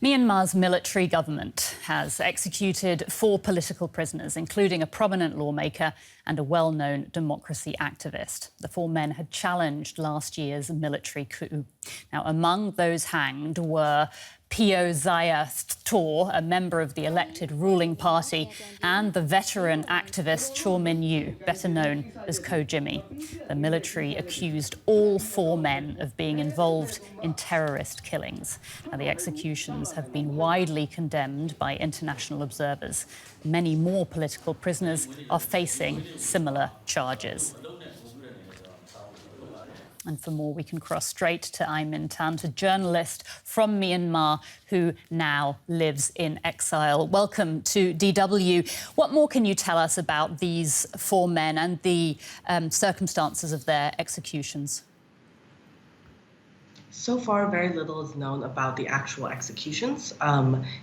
Myanmar's military government has executed 4 political prisoners, including a prominent lawmaker and a well-known democracy activist. The 4 men had challenged last year's military coup. Now, among those hanged were Phyo Zeya Thaw, a member of the elected ruling party, and the veteran activist Kyaw Min Yu, better known as Ko Jimmy. The military accused all 4 men of being involved in terrorist killings. Now, the executions have been widely condemned by international observers. Many more political prisoners are facing similar charges. And for more, we can cross straight to Min Tan, a journalist from Myanmar who now lives in exile. Welcome to DW. What more can you tell us about these 4 men and the circumstances of their executions? So far, very little is known about the actual executions.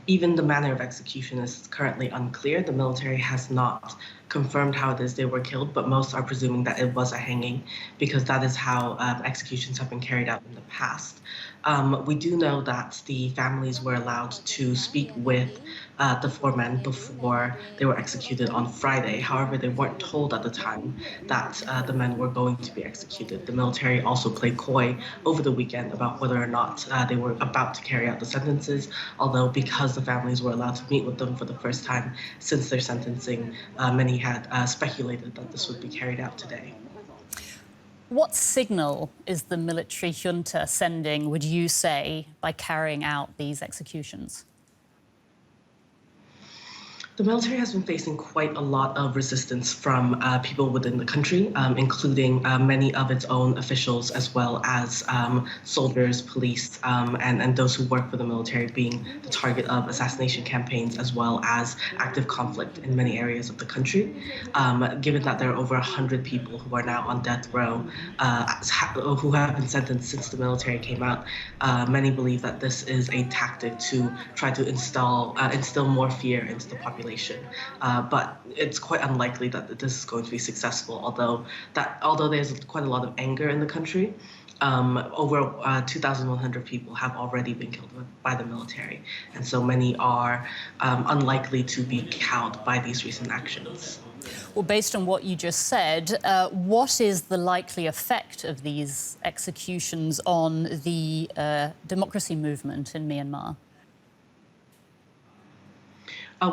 Even the manner of execution is currently unclear. The military has not confirmed how it is they were killed, but most are presuming that it was a hanging because that is how executions have been carried out in the past. We do know that the families were allowed to speak with the 4 men before they were executed on Friday. However, they weren't told at the time that the men were going to be executed. The military also played coy over the weekend about whether or not they were about to carry out the sentences, although because the families were allowed to meet with them for the first time since their sentencing, many had speculated that this would be carried out today. What signal is the military junta sending, would you say, by carrying out these executions? The military has been facing quite a lot of resistance from people within the country, including many of its own officials, as well as soldiers, police, and those who work for the military being the target of assassination campaigns, as well as active conflict in many areas of the country. Given that there are over 100 people who are now on death row, who have been sentenced since the military came out, many believe that this is a tactic to try to instill more fear into the population. But it's quite unlikely that this is going to be successful, although there's quite a lot of anger in the country. Over 2,100 people have already been killed by the military, and so many are unlikely to be cowed by these recent actions. Well, based on what you just said, what is the likely effect of these executions on the democracy movement in Myanmar?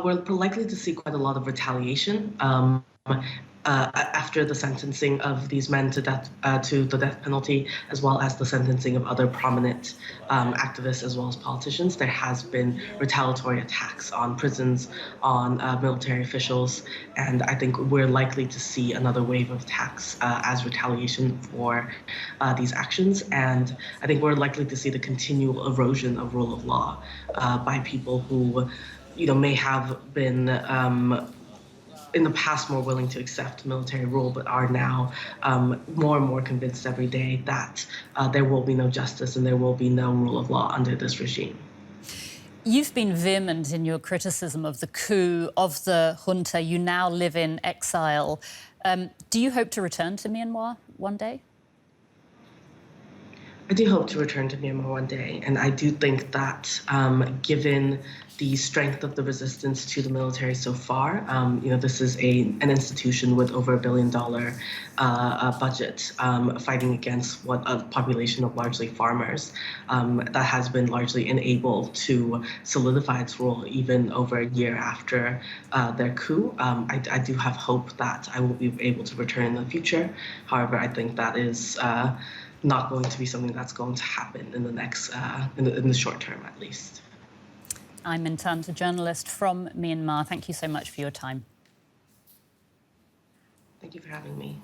We're likely to see quite a lot of retaliation after the sentencing of these men to the death penalty, as well as the sentencing of other prominent activists as well as politicians. There has been retaliatory attacks on prisons, on military officials, and I think we're likely to see another wave of attacks as retaliation for these actions. And I think we're likely to see the continual erosion of rule of law by people who may have been in the past more willing to accept military rule, but are now more and more convinced every day that there will be no justice and there will be no rule of law under this regime. You've been vehement in your criticism of the coup, of the junta. You now live in exile. Do you hope to return to Myanmar one day? I do hope to return to Myanmar one day, and I do think that given the strength of the resistance to the military so far, this is an institution with over $1 billion budget fighting against a population of largely farmers that has been largely unable to solidify its role even over a year after their coup. I do have hope that I will be able to return in the future. However, I think that is not going to be something that's going to happen in the next, in the short term, at least. Min Tan, a journalist from Myanmar. Thank you so much for your time. Thank you for having me.